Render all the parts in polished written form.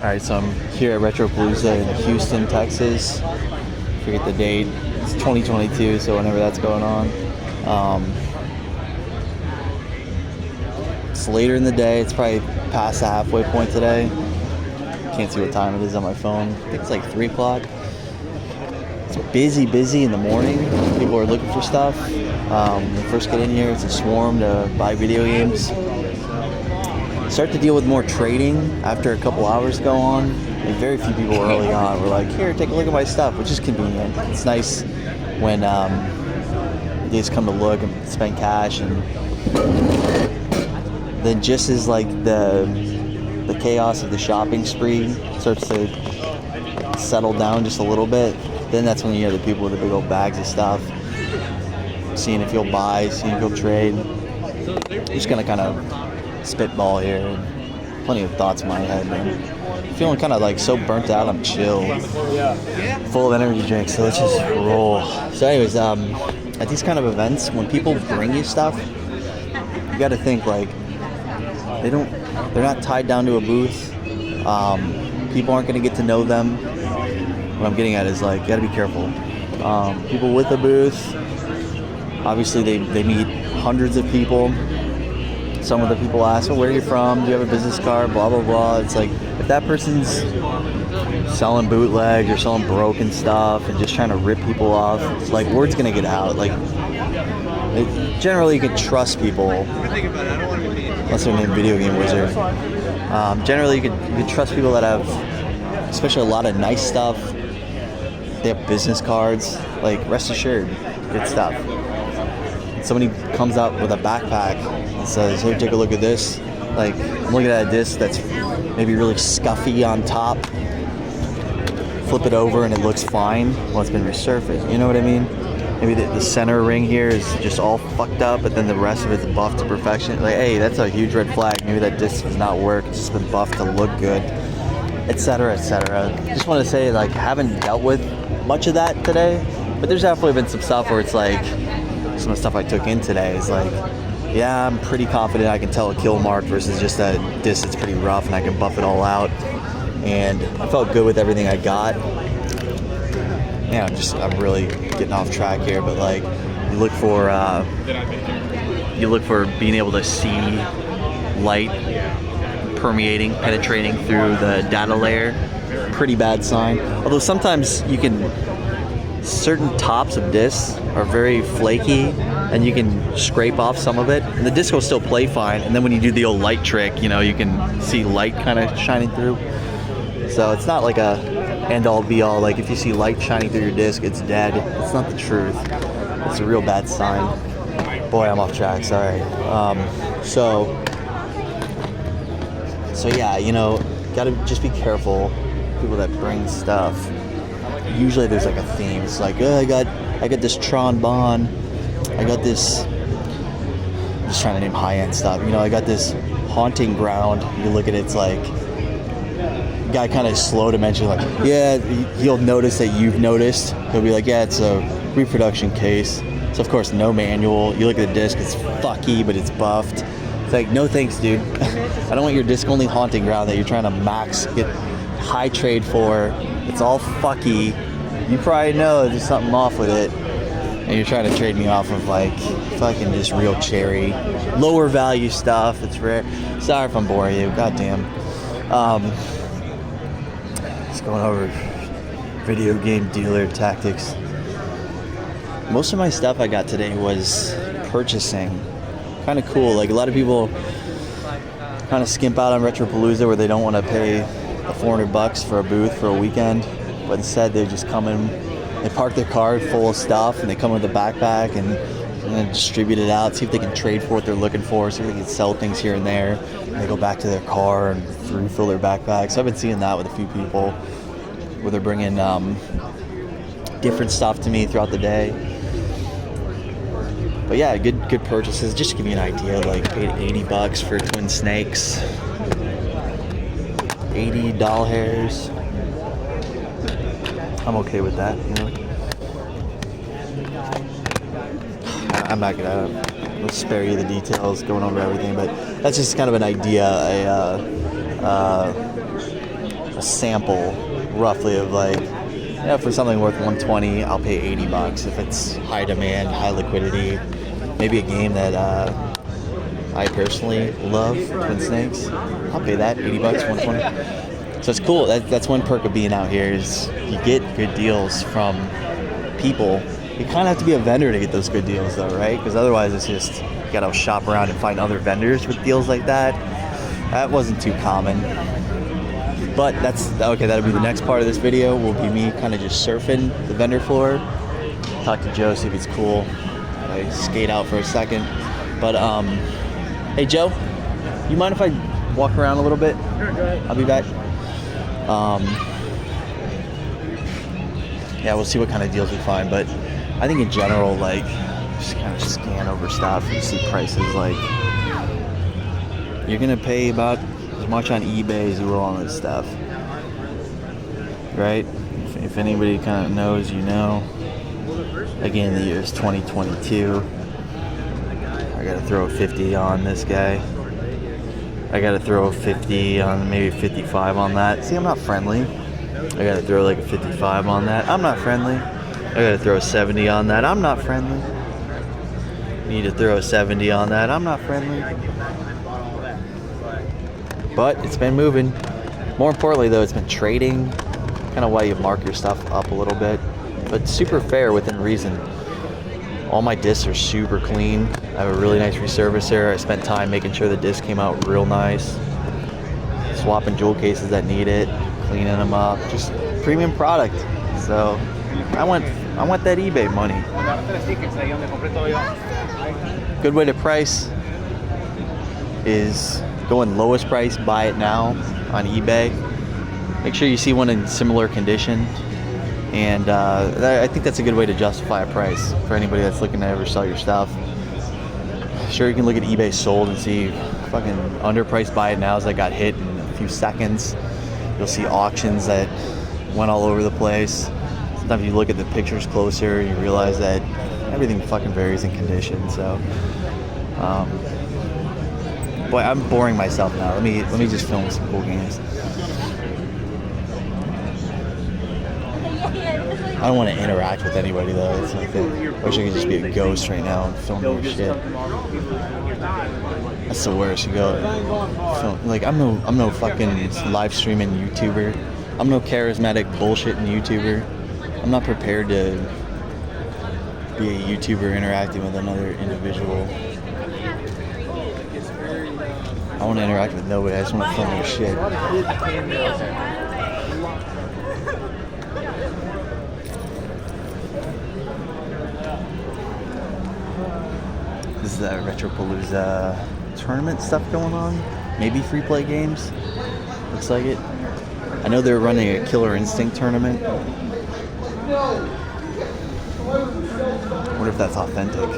Alright, so I'm here at Retropalooza in Houston, Texas. Forget the date. It's 2022, so whenever that's going on. It's later in the day. It's probably past the halfway point today. Can't see what time it is on my phone. I think it's like 3 o'clock. It's busy in the morning. People are looking for stuff. When you first get in here, it's a swarm to buy video games. Start to deal with more trading after a couple hours go on. Like, very few people early on were like, here, take a look at my stuff, which is convenient. It's nice when they just come to look and spend cash, and then just as like the chaos of the shopping spree starts to settle down just a little bit, then that's when you have the people with the big old bags of stuff, seeing if you'll buy, seeing if you'll trade. I'm just gonna kind of spitball here. Plenty of thoughts in my head, man. Feeling kind of like so burnt out. I'm chill, full of energy drinks. So let's just roll. So, anyways, at these kind of events, when people bring you stuff, you got to think like they're not tied down to a booth. People aren't going to get to know them. What I'm getting at is like, you got to be careful. People with a booth, obviously they meet hundreds of people. Some of the people ask, well, where are you from? Do you have a business card? Blah, blah, blah. It's like, if that person's selling bootlegs or selling broken stuff and just trying to rip people off, it's like, word's going to get out. Like, generally, you can trust people. Unless they're named Video Game Wizard. Generally, you can trust people that have, especially a lot of nice stuff. They have business cards. Like, rest assured, good stuff. Somebody comes out with a backpack and says, here, take a look at this. Like, I'm looking at a disc that's maybe really scuffy on top. Flip it over and it looks fine. Well, it's been resurfaced. You know what I mean? Maybe the center ring here is just all fucked up, but then the rest of it's buffed to perfection. Like, hey, that's a huge red flag. Maybe that disc does not work. It's just been buffed to look good, etc., etc. Just want to say, like, haven't dealt with much of that today, but there's definitely been some stuff where it's like, some of the stuff I took in today is like, yeah, I'm pretty confident I can tell a kill mark versus just a disc that's pretty rough and I can buff it all out. And I felt good with everything I got. Yeah, I'm really getting off track here, but like, you look for being able to see light penetrating through the data layer. Pretty bad sign. Although sometimes certain tops of discs are very flaky and you can scrape off some of it and the disc will still play fine, and then when you do the old light trick, you know, you can see light kind of shining through. So it's not like a end all be all, like if you see light shining through your disc, it's dead. It's not the truth. It's a real bad sign. Boy, I'm off track, sorry. So yeah, you know, gotta just be careful, people that bring stuff. Usually there's like a theme. It's like, oh, I got this Tron Bond. I got this, I'm just trying to name high-end stuff. You know, I got this Haunting Ground. You look at it, it's like, guy kind of slow to mention, like, yeah, he'll notice that you've noticed. He'll be like, yeah, it's a reproduction case. So of course, no manual. You look at the disc, it's fucky, but it's buffed. It's like, no thanks, dude. I don't want your disc only Haunting Ground that you're trying to get high trade for. It's all fucky. You probably know there's something off with it, and you're trying to trade me off of like fucking just real cherry, lower value stuff. It's rare. Sorry if I'm boring you. Goddamn. Just going over video game dealer tactics. Most of my stuff I got today was purchasing. Kind of cool. Like, a lot of people kind of skimp out on Retropalooza where they don't want to pay the $400 for a booth for a weekend, but instead they just come in, they park their car full of stuff, and they come with a backpack and distribute it out, see if they can trade for what they're looking for, see if they can sell things here and there, and they go back to their car and refill their backpack. So I've been seeing that with a few people where they're bringing different stuff to me throughout the day. But yeah, good purchases. Just to give you an idea, like, paid $80 for twin snakes, 80 doll hairs. I'm okay with that, you know. I'm not gonna spare you the details going over everything, but that's just kind of an idea. a sample roughly of like, for something worth 120, I'll pay 80 bucks. If it's high demand, high liquidity, maybe a game that I personally love, Twin Snakes, I'll pay that 80 bucks, 120. So it's cool. That's one perk of being out here is you get good deals from people. You kind of have to be a vendor to get those good deals though, right? Because otherwise it's just, you gotta shop around and find other vendors with deals like that. That wasn't too common. But that's, okay, that'll be the next part of this video, will be me kind of just surfing the vendor floor. Talk to Joe, see if he's cool. I skate out for a second. But, hey Joe, you mind if I walk around a little bit? Sure, go ahead. I'll be back. Yeah, we'll see what kind of deals we find, but I think in general, like, just kind of scan over stuff and see prices. Like, you're gonna pay about as much on eBay as you will on this stuff, right? If anybody kind of knows, you know. Again, the year is 2022. I gotta throw a 50 on this guy. I gotta throw a 50 on, maybe 55 on that. See, I'm not friendly. I gotta throw like a 55 on that. I'm not friendly. I gotta throw a 70 on that. I'm not friendly. Need to throw a 70 on that. I'm not friendly. But it's been moving. More importantly though, it's been trading. Kind of why you mark your stuff up a little bit. But super fair within reason. All my discs are super clean. I have a really nice reservicer. I spent time making sure the disc came out real nice. Swapping jewel cases that need it. Cleaning them up. Just premium product. So I want that eBay money. Good way to price is going lowest price, buy it now on eBay. Make sure you see one in similar condition, and I think that's a good way to justify a price for anybody that's looking to ever sell your stuff. Sure, you can look at eBay sold and see fucking underpriced buy it nows that got hit in a few seconds. You'll see auctions that went all over the place. Sometimes you look at the pictures closer and you realize that everything fucking varies in condition. So boy, I'm boring myself now. Let me just film some cool games. I don't want to interact with anybody though. That's my thing. I wish I could just be a ghost right now and film more shit. That's the worst. You go film, like I'm no fucking live streaming YouTuber. I'm no charismatic bullshitting YouTuber. I'm not prepared to be a YouTuber interacting with another individual. I want to interact with nobody. I just want to film their shit. This is the retropalooza tournament stuff going on. Maybe free play games. Looks like it. I know they're running a Killer Instinct tournament. I wonder if that's authentic.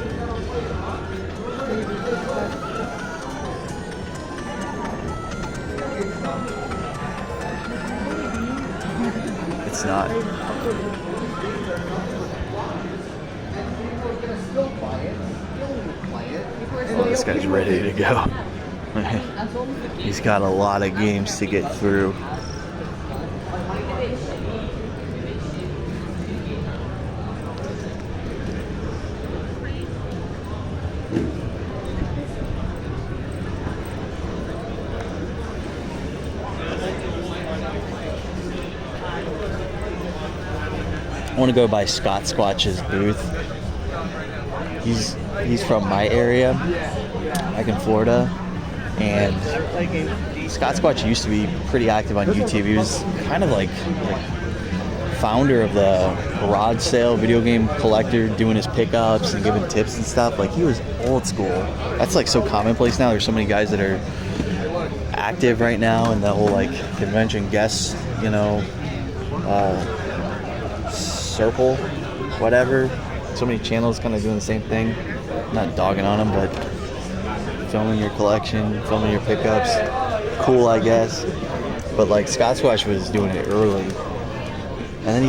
It's not. Oh, this guy's ready to go. He's got a lot of games to get through. I want to go by Scott Squatch's booth. He's from my area, back in Florida, and Scott Squatch used to be pretty active on YouTube. He was kind of like founder of the garage sale video game collector, doing his pickups and giving tips and stuff. Like, he was old school. That's like so commonplace now. There's so many guys that are active right now in the whole like convention guests, you know, circle, whatever. So many channels kind of doing the same thing. Not dogging on them, but filming your collection, filming your pickups. Cool, I guess. But like Scott Squatch was doing it early, and then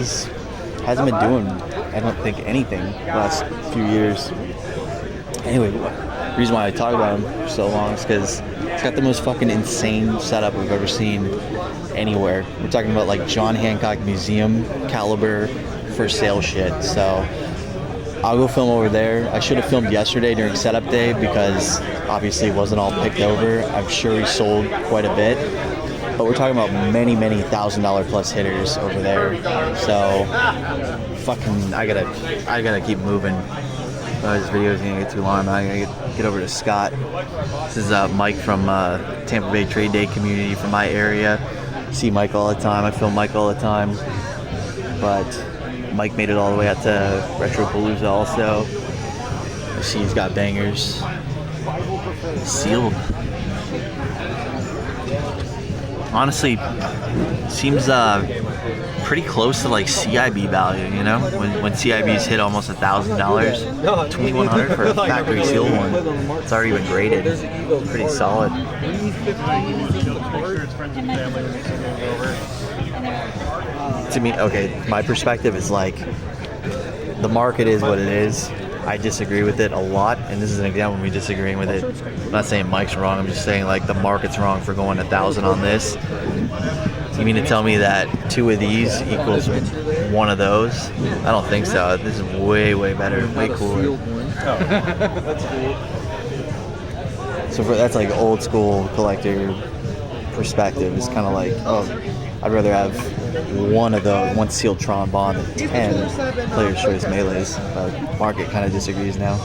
hasn't been doing, I don't think, anything the last few years. Anyway, the reason why I talk about him for so long is because it's got the most fucking insane setup we've ever seen, anywhere. We're talking about like John Hancock Museum caliber for sale shit. So I'll go film over there. I should have filmed yesterday during setup day because obviously it wasn't all picked over. I'm sure we sold quite a bit, but we're talking about many $1,000 plus hitters over there. So fucking, I gotta keep moving. This video is gonna get too long. I gotta get over to Scott. This is Mike from Tampa Bay Trade Day community from my area. See Mike all the time. I film Mike all the time, but Mike made it all the way out to Retropalooza also. I see he's got bangers. Sealed. Honestly, seems pretty close to like CIB value, you know? When CIBs hit almost $1,000, $2,100 for a factory sealed one. It's already been graded. Pretty solid. To me, okay, my perspective is like, the market is what it is. I disagree with it a lot, and this is an example of me disagreeing with it. I'm not saying Mike's wrong, I'm just saying like the market's wrong for going 1,000 on this. You mean to tell me that 2 of these equals 1 of those? I don't think so. This is way better, way cooler. So that's like old school collector perspective. It's kind of like, oh, I'd rather have 1 of those, 1 sealed Tron Bond than 10 Player's Choice Melees. But market kind of disagrees now.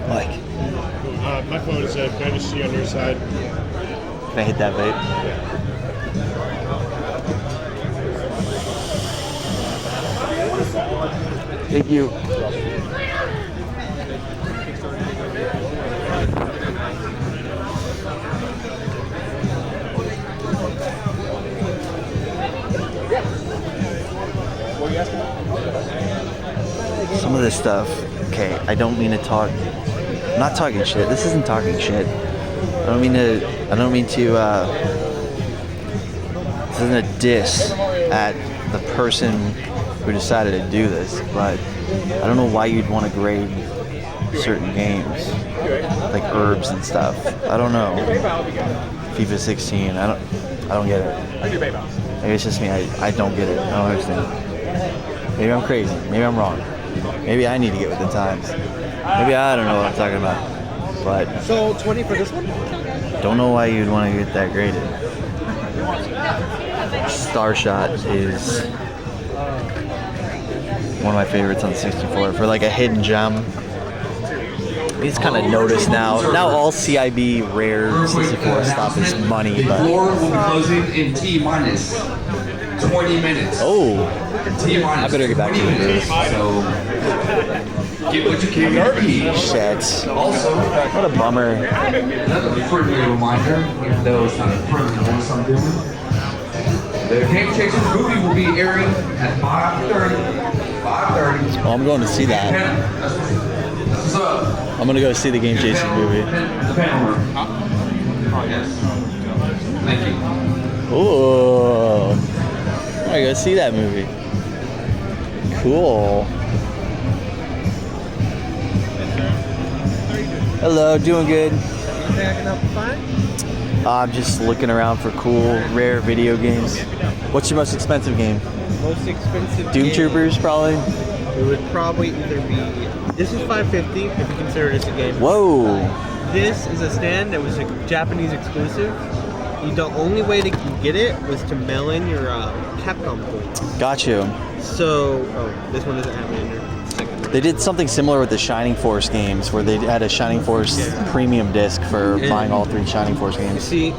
Mike. My phone is Fantasy on your side. Can I hit that vape? Thank you. Some of this stuff, okay, I don't mean to talk, I'm not talking shit. This isn't talking shit. I don't mean to, this isn't a diss at the person who decided to do this, but I don't know why you'd want to grade certain games, like herbs and stuff. I don't know. FIFA 16, I don't get it. Maybe it's just me, I don't get it. I don't understand. Maybe I'm crazy, maybe I'm wrong. Maybe I need to get with the times. Maybe I don't know what I'm talking about. But So 20 for this one? don't know why you'd want to get that graded. Starshot is one of my favorites on 64 for like a hidden gem. He's kind of noticed now. Now all CIB rare 64 stuff is money, The but floor will be closing in T-minus 20 minutes. oh, T-minus I better get back to 20 it. minutes. So get what you can get. shit. Also, What a bummer. another friendly reminder, even though it's not a friendly voice I'm doing, the Game Chasers movie will be airing at 5:30. 5:30. Well, I'm going to see that. What's up? I'm going to go see the Game Chasers movie. The panel room. Yes. Thank you. Ooh. I'm going to go see that movie. Cool. Hello, doing good. I'm just looking around for cool, rare video games. What's your most expensive game? Most expensive Doom game, Troopers, probably? It would probably either be, this is $550 if you consider this a game. Whoa. This is a stand that was a Japanese exclusive. The only way to get it was to mail in your Capcom points. Got you. So, this one doesn't have it in there. They did something similar with the Shining Force games, where they had a Shining Force premium disc for buying all 3 Shining Force You games. see,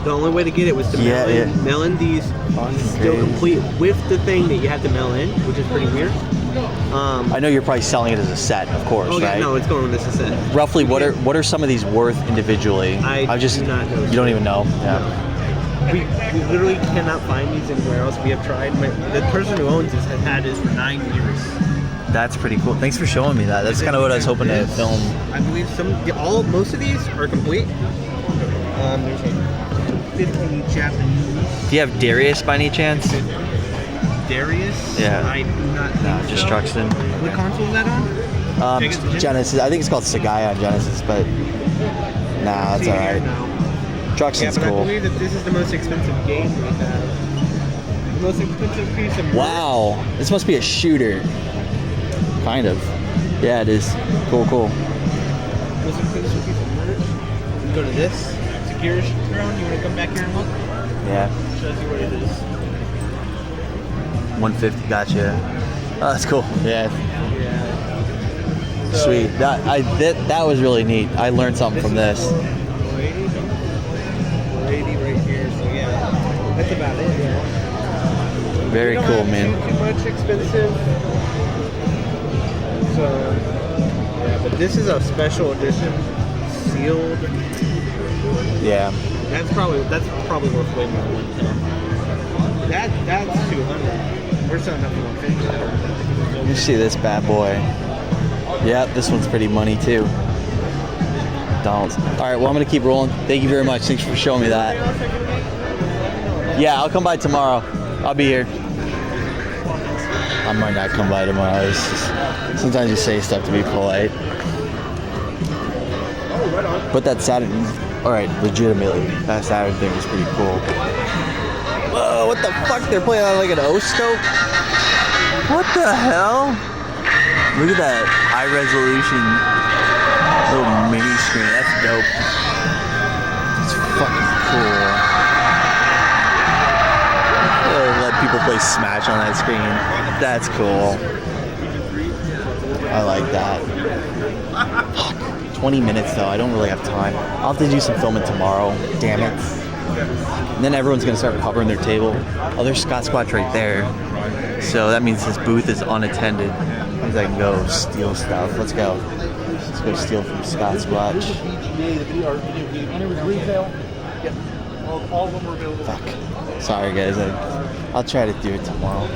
the only way to get it was to Yeah, mail in these still complete with the thing that you had to mail in, which is pretty weird. I know you're probably selling it as a set, of course, Oh yeah, right? no, it's going with this set. Roughly, what are some of these worth individually? I just do not know. You don't even know. Yeah. We literally cannot find these anywhere else. We have tried. The person who owns this has had this for 9 years. That's pretty cool. Thanks for showing me that. That's kind of what I was hoping to film. I believe most of these are complete. There's like 50 Japanese. Do you have Darius by any chance? Darius. Yeah. I do not think No, just so. Truxton. What console is that on? Genesis. I think it's called Sagai on Genesis, but nah, that's See all here? right. No. Truxton's Yeah, but cool. I believe that this is the most expensive game we have. The most expensive piece of merch. Wow, this must be a shooter. Kind of. Yeah, it is. Cool, cool. Most expensive piece of merch. We go to this. Secure Throne. You want to come back here and look? Yeah. Shows you what it is. 150. Gotcha. Oh, that's cool. Yeah. Yeah. So, Sweet. That was really neat. I learned something from this. 480. 480 right here. So yeah, that's about it. Yeah. Very You don't cool, have man. Too much expensive. So yeah, but this is a special edition, sealed. Yeah. That's probably worth way more than 110. That's 200. We're selling that for 150. Let me see this bad boy. Yep, this one's pretty money too. Donald's. All right, well, I'm gonna keep rolling. Thank you very much. Thanks for showing me that. Yeah, I'll come by tomorrow. I'll be here. I might not come by tomorrow. It's just, sometimes you say stuff to be polite. But that Saturn, all right, legitimately, that Saturn thing was pretty cool. Whoa, what the fuck? They're playing on like an O-scope? What the hell? Look at that high resolution little mini screen. That's dope. It's fucking cool. Let people play Smash on that screen. That's cool. I like that. Fuck. 20 minutes though. I don't really have time. I'll have to do some filming tomorrow. Damn it. And then everyone's gonna start covering their table. Oh, there's Scott Squatch right there. So that means his booth is unattended. Means I can go steal stuff. Let's go. Let's go steal from Scott Squatch. Fuck. Sorry guys. I'll try to do it tomorrow.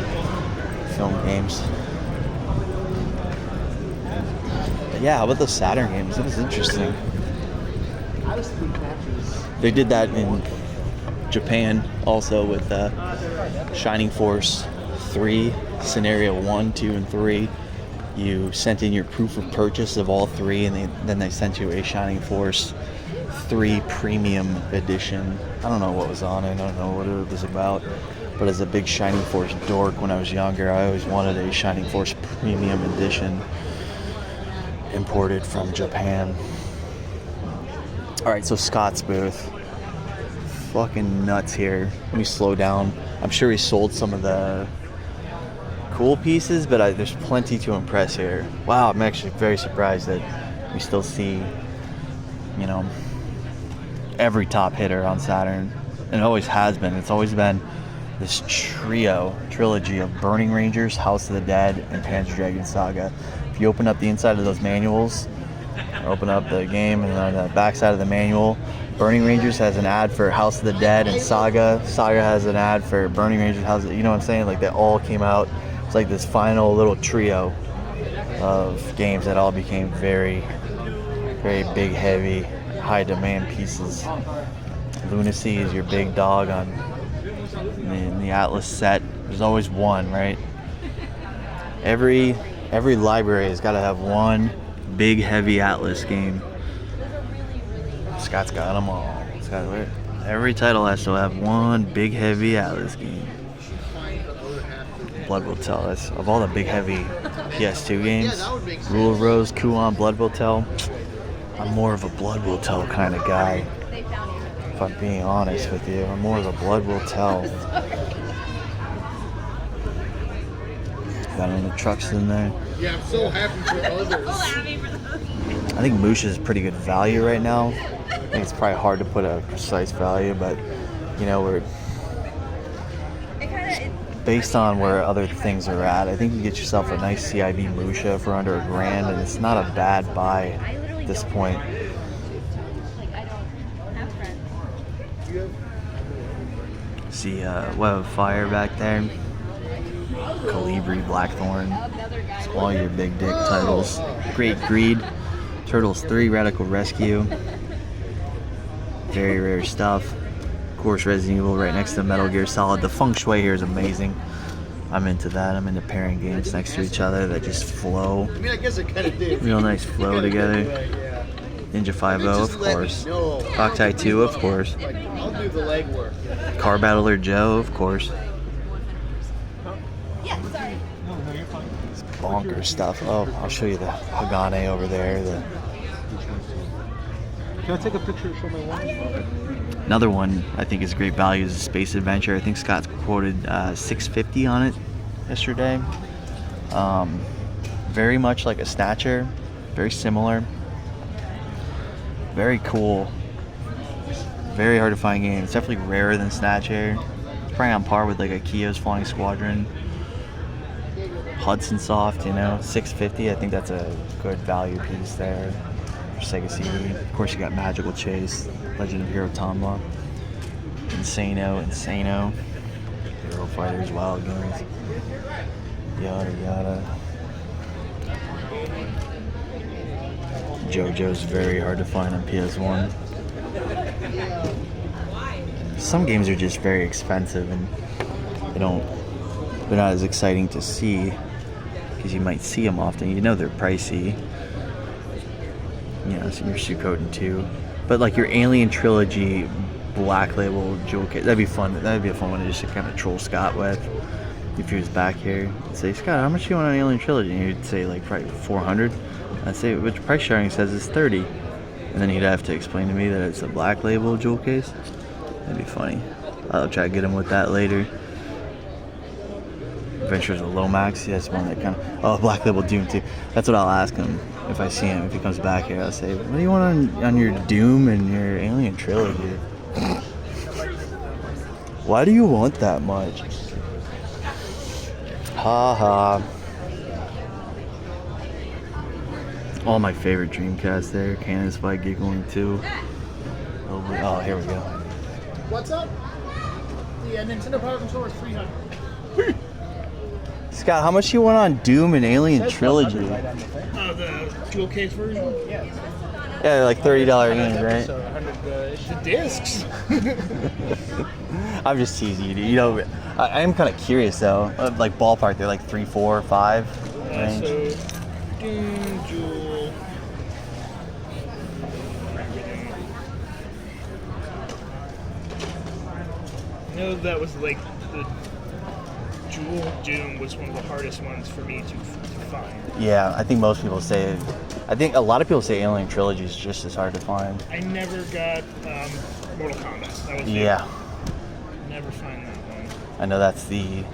Film games. But yeah, how about those Saturn games? It was interesting. They did that in Japan also with Shining Force 3, Scenario 1, 2, and 3. You sent in your proof of purchase of all three, and then they sent you a Shining Force 3 Premium Edition. I don't know what was on it. I don't know what it was about. But as a big Shining Force dork when I was younger, I always wanted a Shining Force Premium Edition imported from Japan. Alright, so Scott's booth. Fucking nuts here. Let me slow down. I'm sure he sold some of the cool pieces, but there's plenty to impress here. Wow, I'm actually very surprised that we still see, you know, every top hitter on Saturn. And it always has been. It's always been this trilogy of Burning Rangers, House of the Dead, and Panzer Dragoon Saga. If you open up the inside of those manuals, open up the game, and on the back side of the manual, Burning Rangers has an ad for House of the Dead, and Saga has an ad for Burning Rangers, you know what I'm saying? Like, they all came out. It's like this final little trio of games that all became very, very big, heavy, high demand pieces. Lunacy is your big dog in the Atlas set. There's always one, right? Every library has got to have one big, heavy Atlas game. Scott's got them all. Every title has to have one big, heavy Atlas game. Blood Will Tell. That's, of all the big, heavy PS2 games, Rule of Rose, Kuon, Blood Will Tell, I'm more of a Blood Will Tell kind of guy. If I'm being honest with you, I'm more of a Blood Will Tell. Got any trucks in there? Yeah, I'm so happy for others. I think Musha is pretty good value right now. I think it's probably hard to put a precise value, but you know, we're based on where other things are at. I think you get yourself a nice CIB Musha for under $1,000, and it's not a bad buy at this point. See Web of Fire back there. Calibri, Blackthorn. It's all your big dick titles. Great Greed. Turtles 3, Radical Rescue. Very rare stuff. Of course, Resident Evil right next to Metal Gear Solid. The feng shui here is amazing. I'm into that. I'm into pairing games next to each other that just flow. I mean, I guess it kind of did. Real nice flow together. Yeah. Ninja 5-0, of course. Octai 2, of course. Like, I'll do the legwork. Car Battler Joe, of course. It's bonker stuff. Oh, I'll show you the Hagane over there. Can I take a picture to show my wife? Another one I think is great value is a Space Adventure. I think Scott's quoted $650 on it yesterday. Very much like a Snatcher, very similar. Very cool. Very hard to find game. It's definitely rarer than Snatcher. It's probably on par with like a Kio's Flying Squadron. Hudson Soft, you know, $650. I think that's a good value piece there for Sega CD. Of course, you got Magical Chase, Legend of Hero Tomba, Insano, Hero Fighters, Wild Guns, yada yada. JoJo's very hard to find on PS1. Some games are just very expensive and they're not as exciting to see because you might see them often. You know they're pricey. You know, so your Suikoden 2. But like your Alien Trilogy Black Label jewel case, that'd be fun. That'd be a fun one to just kind of troll Scott with. If he was back here, I'd say, Scott, how much do you want on Alien Trilogy? And he'd say like probably 400. I'd say, which price sharing says it's 30. And then he'd have to explain to me that it's a Black Label jewel case. That'd be funny. I'll try to get him with that later. Adventures of Lomax, yes, one that kind of, oh, Black Label Doom 2. That's what I'll ask him if I see him, if he comes back here. I'll say, what do you want on your Doom and your Alien Trilogy? Why do you want that much? Ha ha. All my favorite Dreamcast there. Cannon Spy giggling too. Oh, here we go. What's up? The Nintendo Power Controller is $300. Scott, how much you want on Doom and Alien Trilogy? The jewel case version? Yeah. Yeah, like $30 games, right? So 100 the discs. I'm just teasing you, dude. You know, I am kind of curious though. Like ballpark, they're like 3, 4, 5 range. So Doom, jewel. I know that was like the Jewel Doom was one of the hardest ones for me to find. Yeah, I think most people say. I think a lot of people say Alien Trilogy is just as hard to find. I never got Mortal Kombat. That was Yeah. Never find that one. I know that's the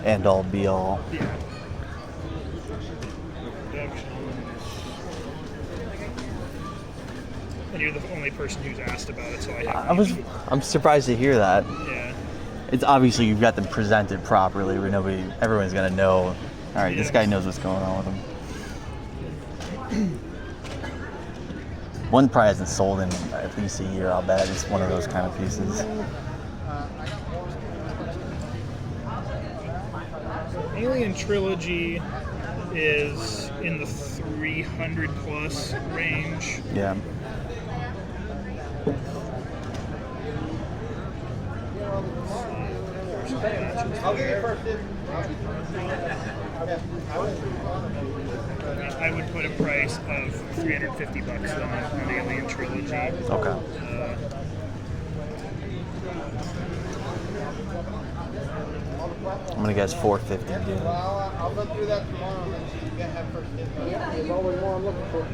end all be all. Yeah. And you're the only person who's asked about it, so I haven't. I'm surprised to hear that. Yeah. It's obviously you've got them presented properly where everyone's gonna know. All right, this guy knows what's going on with him. One probably hasn't sold in at least a year. I'll bet it's one of those kind of pieces. Alien Trilogy is in the 300 plus range. Yeah. I'll get you first. I would put a price of $350 on the Alien Trilogy. Okay. I'm gonna guess 450, dude. I'll go through that tomorrow and then you can have first dibs. Yeah, there's always more I'm looking for.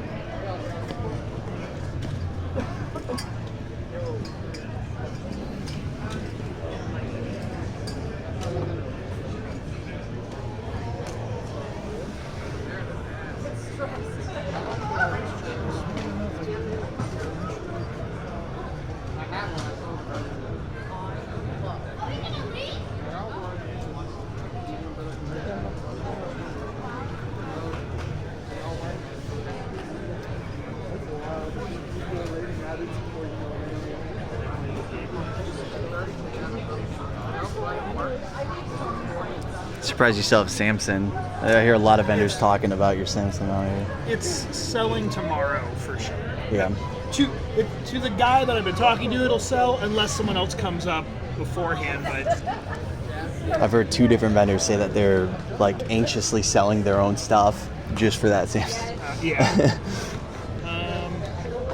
Surprised you still have Samson. I hear a lot of vendors talking about your Samson out here. It's selling tomorrow for sure. Yeah. To the guy that I've been talking to, it'll sell unless someone else comes up beforehand. But I've heard 2 different vendors say that they're like anxiously selling their own stuff just for that Samson. Yeah.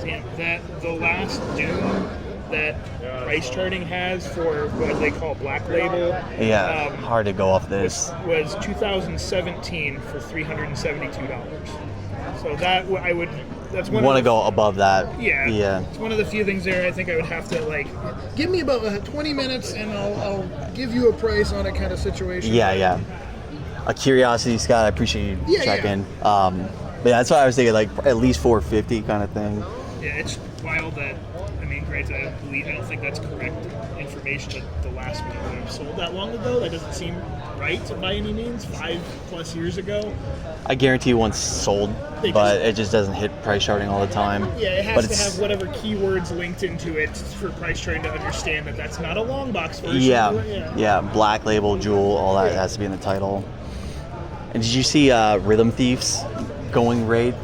Damn, that the last Doom that price charting has for what they call Black Label. Yeah, hard to go off this. Was 2017 for $372. So that I would. That's one. Want to go above that? Yeah. Yeah. It's one of the few things there. I think I would have to like give me about 20 minutes, and I'll give you a price on it kind of situation. Yeah. A curiosity, Scott. I appreciate you checking. But yeah, that's why I was thinking, like at least 450 kind of thing. Yeah, it's wild that. I mean, granted, I don't think that's correct information that the last one would have sold that long ago. That doesn't seem right by any means. 5+ years ago. I guarantee once sold, but it just doesn't hit price charting all the time. Yeah, it has to have whatever keywords linked into it for price charting to understand that that's not a long box version. Yeah. Black Label, Jewel, all that has to be in the title. And did you see Rhythm Thieves going rate?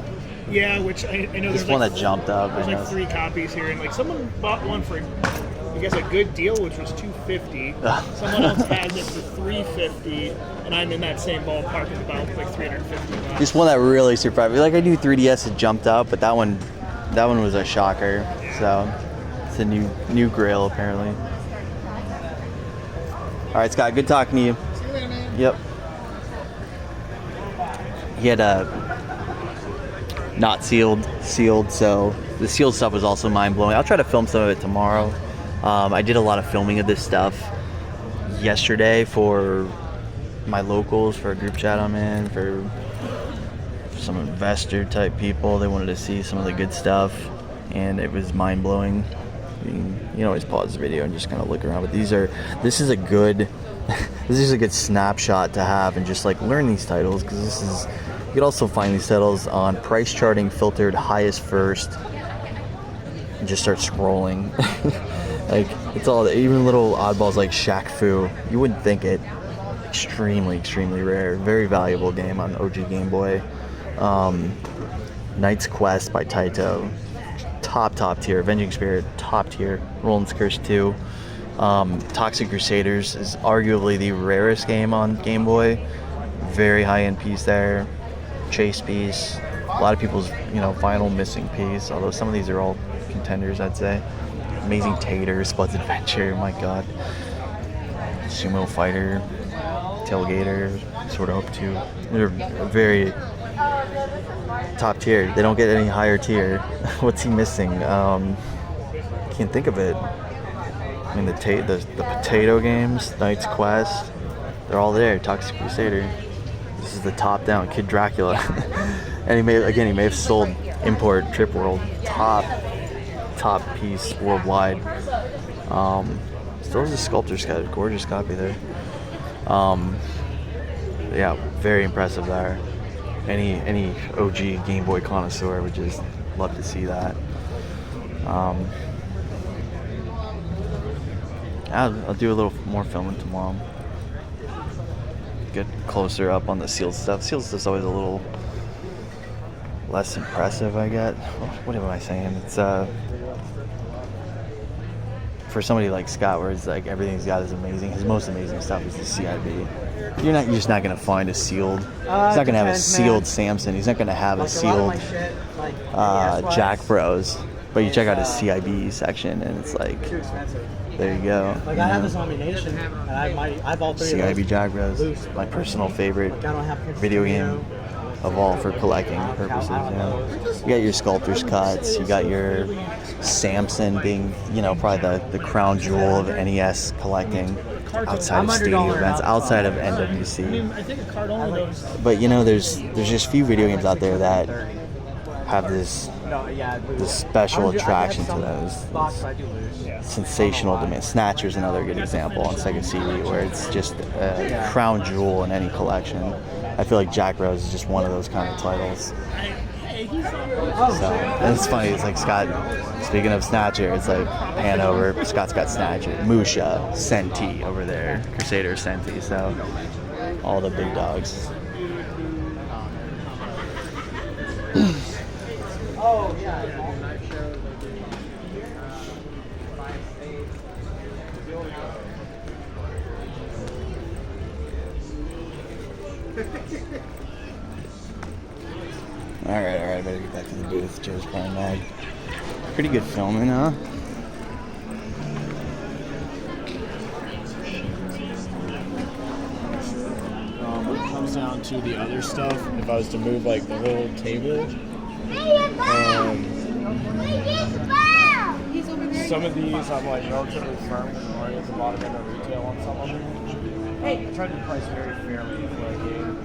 Yeah, which I know there's one that jumped up. There's like 3 copies here, and like someone bought one for, I guess, a good deal, which was $250. Someone else has it for $350, and I'm in that same ballpark of about like $350. Just one that really surprised me. Like I knew 3DS had jumped up, but that one was a shocker. Yeah. So it's a new grail apparently. All right, Scott. Good talking to you. See you later, man. Yep. He had not sealed, so the sealed stuff was also mind-blowing. I'll try to film some of it tomorrow. I did a lot of filming of this stuff yesterday for my locals, for a group chat I'm in, for some investor type people. They wanted to see some of the good stuff, and it was mind-blowing. You can always pause the video and just kind of look around, but this is a good snapshot to have and just like learn these titles, because you can also find these titles on price charting filtered highest first and just start scrolling. Like it's all even little oddballs like Shaq Fu. You wouldn't think it. Extremely rare. Very valuable game on OG Game Boy. Knight's Quest by Taito. Top tier. Avenging Spirit, top tier. Roland's Curse 2. Toxic Crusaders is arguably the rarest game on Game Boy. Very high-end piece there. Chase piece. A lot of people's, final missing piece. Although some of these are all contenders, I'd say. Amazing Tater, Spud's Adventure. My God. Sumo Fighter, Tailgater, Sword of Hope 2. They're very top tier. They don't get any higher tier. What's he missing? Can't think of it. I mean, the potato games, Knight's Quest, they're all there. Toxic Crusader. This is the top down Kid Dracula. And he may have sold import Trip World. Top piece worldwide. Still has a sculptor's cut, a gorgeous copy there. Yeah, very impressive there. Any OG Game Boy connoisseur would just love to see that. I'll do a little more filming tomorrow. Get closer up on the sealed stuff. Sealed stuff's always a little less impressive, I get. What am I saying? It's for somebody like Scott, where it's like everything he's got is amazing. His most amazing stuff is the CIB. You're just not gonna find a sealed. He's not gonna have a sealed Samson. He's not gonna have a sealed Jack Bros. But you check out his CIB section, and it's like, there you go. Like I have this nomination, and I have all 3 CIB of those. Jack Bros. My personal favorite video game of all for collecting purposes. You got your sculptor's cuts. You got your Samson being, probably the crown jewel of NES collecting outside of stadium events, outside of NWC. I think a card only goes. But there's just few video games out there that have this special attraction to those. Sensational demand. Snatcher's another good example on Sega CD, where it's just a crown jewel in any collection. I feel like Jack Rose is just one of those kind of titles. So, and it's funny, it's like Scott, speaking of Snatcher, it's like pan over, Scott's got Snatcher, Musha, Senti over there, Crusader Senti, so all the big dogs. Oh, yeah. Alright, I better get back to the booth. Joe's probably mad. Pretty good filming, huh? When it comes down to the other stuff, if I was to move like the whole table, some of these I'm like relatively firm with, or there's a lot of them at retail on some of them. I tried to price very fairly for a game.